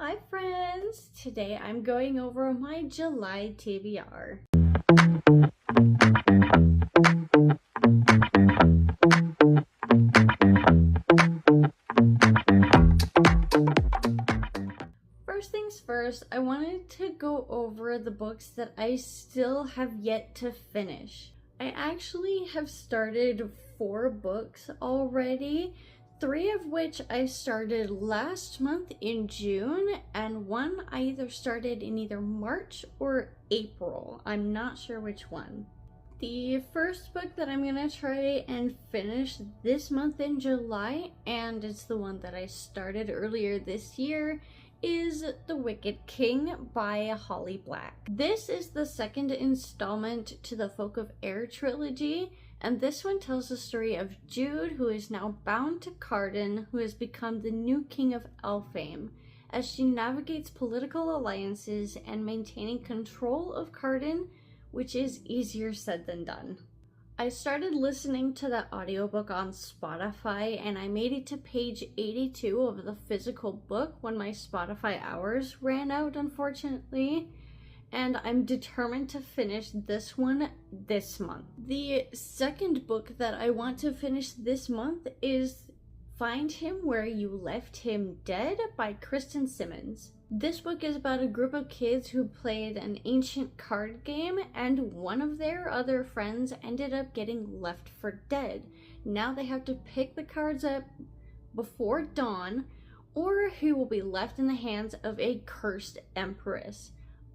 Hi friends! Today I'm going over my July TBR. First things first, I wanted to go over the books that I still have yet to finish. I actually have started 4 books already, 3 of which I started last month in June, and 1 I either started in either March or April. I'm not sure which one. The first book that I'm gonna try and finish this month in July, and it's the one that I started earlier this year, is The Wicked King by Holly Black. This is the second installment to the Folk of Air trilogy, and this one tells the story of Jude, who is now bound to Cardan, who has become the new king of Elfame, as she navigates political alliances and maintaining control of Cardan, which is easier said than done. I started listening to that audiobook on Spotify, and I made it to page 82 of the physical book when my Spotify hours ran out, unfortunately, and I'm determined to finish this one this month. The second book that I want to finish this month is Find Him Where You Left Him Dead by Kristen Simmons. This book is about a group of kids who played an ancient card game, and one of their other friends ended up getting left for dead. Now they have to pick the cards up before dawn, or he will be left in the hands of a cursed empress.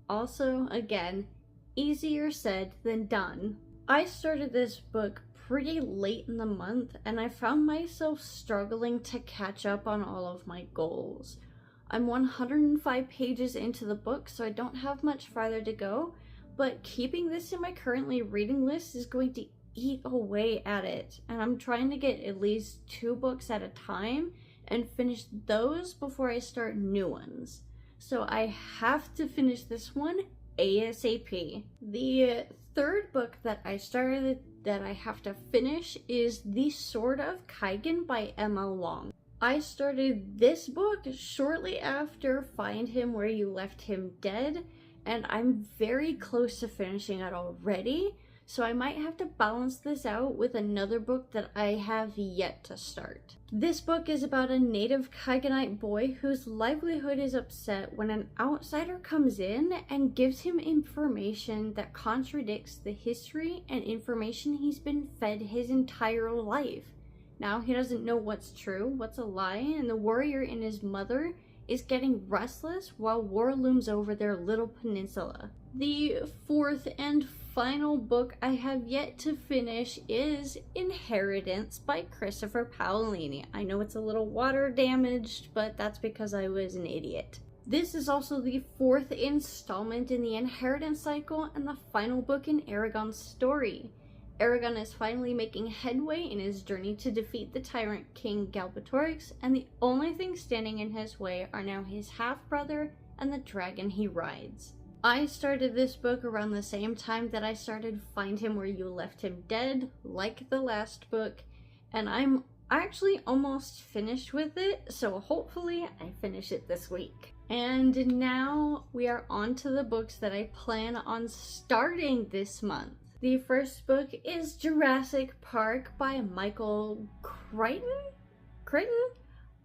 Also, again, easier said than done. I started this book pretty late in the month, and I found myself struggling to catch up on all of my goals. I'm 105 pages into the book, so I don't have much farther to go, but keeping this in my currently reading list is going to eat away at it, and I'm trying to get at least 2 books at a time and finish those before I start new ones. So I have to finish this one ASAP. The third book that I started that I have to finish is The Sword of Kaigan by Emma Long. I started this book shortly after Find Him Where You Left Him Dead, and I'm very close to finishing it already, so I might have to balance this out with another book that I have yet to start. This book is about a native Kaiganite boy whose livelihood is upset when an outsider comes in and gives him information that contradicts the history and information he's been fed his entire life. Now he doesn't know what's true, what's a lie, and the warrior and his mother is getting restless while war looms over their little peninsula. The fourth and final book I have yet to finish is Inheritance by Christopher Paolini. I know it's a little water damaged, but that's because I was an idiot. This is also the 4th installment in the Inheritance cycle and the final book in Aragon's story. Aragon is finally making headway in his journey to defeat the tyrant King Galbatorix, and the only thing standing in his way are now his half-brother and the dragon he rides. I started this book around the same time that I started Find Him Where You Left Him Dead, like the last book, and I'm actually almost finished with it, so hopefully I finish it this week. And now we are on to the books that I plan on starting this month. The first book is Jurassic Park by Michael Crichton?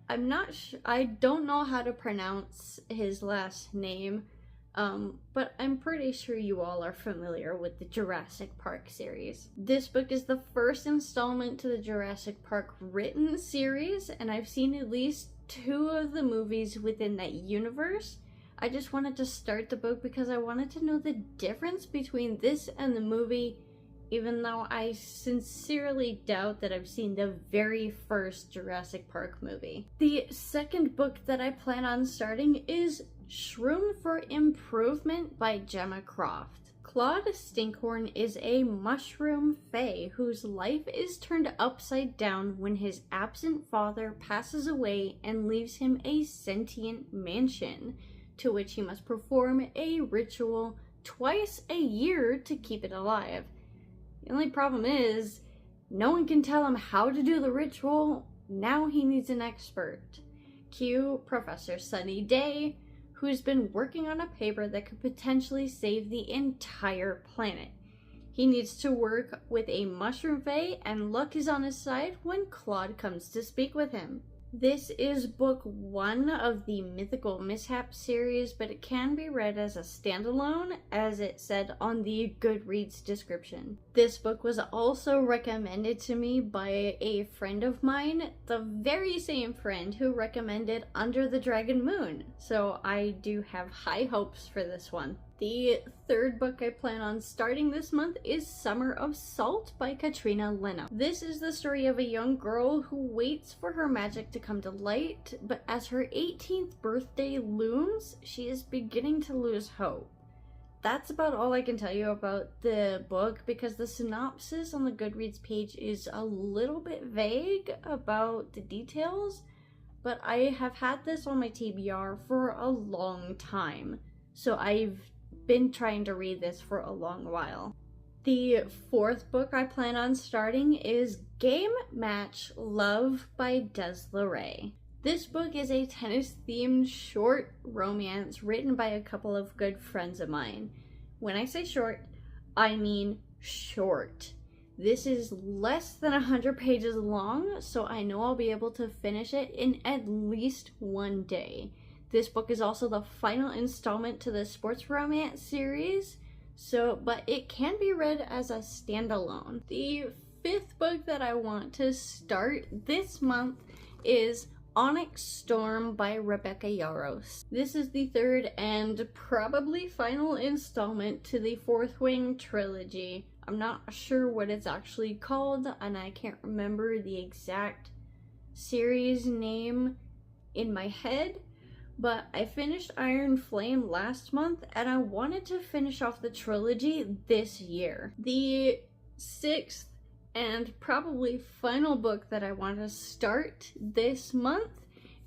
I'm not sure. I don't know how to pronounce his last name, but I'm pretty sure you all are familiar with the Jurassic Park series. This book is the first installment to the Jurassic Park written series, and I've seen at least 2 of the movies within that universe. I just wanted to start the book because I wanted to know the difference between this and the movie, even though I sincerely doubt that I've seen the very first Jurassic Park movie. The second book that I plan on starting is Shroom for Improvement by Gemma Croft. Claude Stinkhorn is a mushroom fae whose life is turned upside down when his absent father passes away and leaves him a sentient mansion, to which he must perform a ritual twice a year to keep it alive. The only problem is, no one can tell him how to do the ritual. Now he needs an expert. Cue Professor Sunny Day, who's been working on a paper that could potentially save the entire planet. He needs to work with a mushroom fae, and luck is on his side when Claude comes to speak with him. This is book 1 of the Mythical Mishap series, but it can be read as a standalone, as it said on the Goodreads description. This book was also recommended to me by a friend of mine, the very same friend who recommended Under the Dragon Moon, so I do have high hopes for this one. The third book I plan on starting this month is Summer of Salt by Katrina Lena. This is the story of a young girl who waits for her magic to come to light, but as her 18th birthday looms, she is beginning to lose hope. That's about all I can tell you about the book, because the synopsis on the Goodreads page is a little bit vague about the details, but I have had this on my TBR for a long time, so I've been trying to read this for a long while. The fourth book I plan on starting is Game Match Love by Des LeRae. This book is a tennis-themed short romance written by a couple of good friends of mine. When I say short, I mean short. This is less than 100 pages long, so I know I'll be able to finish it in at least one day. This book is also the final installment to the sports romance series, but it can be read as a standalone. The fifth book that I want to start this month is Onyx Storm by Rebecca Yarros. This is the third and probably final installment to the Fourth Wing trilogy. I'm not sure what it's actually called, and I can't remember the exact series name in my head. But I finished Iron Flame last month, and I wanted to finish off the trilogy this year. The sixth and probably final book that I want to start this month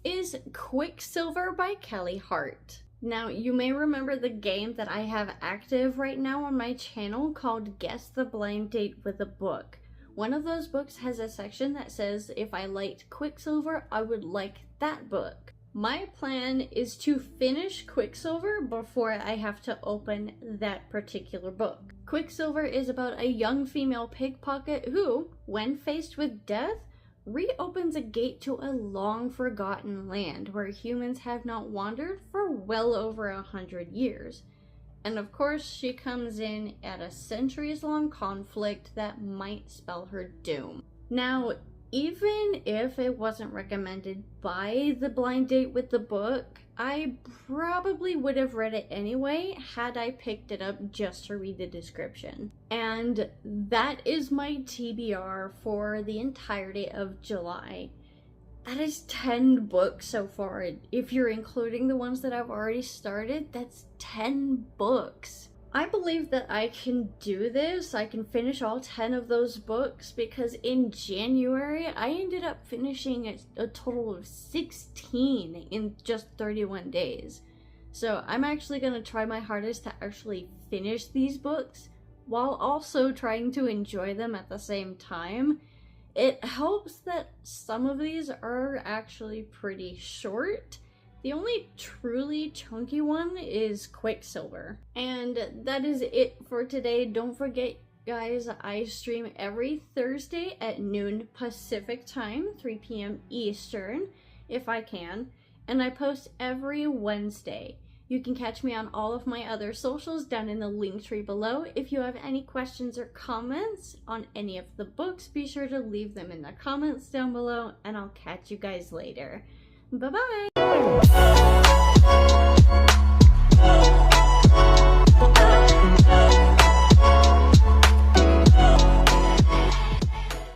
is Quicksilver by Kelly Hart. Now, you may remember the game that I have active right now on my channel called Guess the Blind Date with a Book. One of those books has a section that says if I liked Quicksilver, I would like that book. My plan is to finish Quicksilver before I have to open that particular book. Quicksilver is about a young female pickpocket who, when faced with death, reopens a gate to a long-forgotten land where humans have not wandered for well over 100 years. And of course, she comes in at a centuries-long conflict that might spell her doom. Now, even if it wasn't recommended by the Blind Date with the Book, I probably would have read it anyway had I picked it up just to read the description. And that is my TBR for the entirety of July. That is 10 books so far. If you're including the ones that I've already started, that's 10 books. I believe that I can do this. I can finish all 10 of those books because in January, I ended up finishing a total of 16 in just 31 days. So I'm actually going to try my hardest to actually finish these books while also trying to enjoy them at the same time. It helps that some of these are actually pretty short. The only truly chunky one is Quicksilver. And that is it for today. Don't forget, guys, I stream every Thursday at noon Pacific time, 3 p.m. Eastern, if I can. And I post every Wednesday. You can catch me on all of my other socials down in the link tree below. If you have any questions or comments on any of the books, be sure to leave them in the comments down below, and I'll catch you guys later. Bye-bye!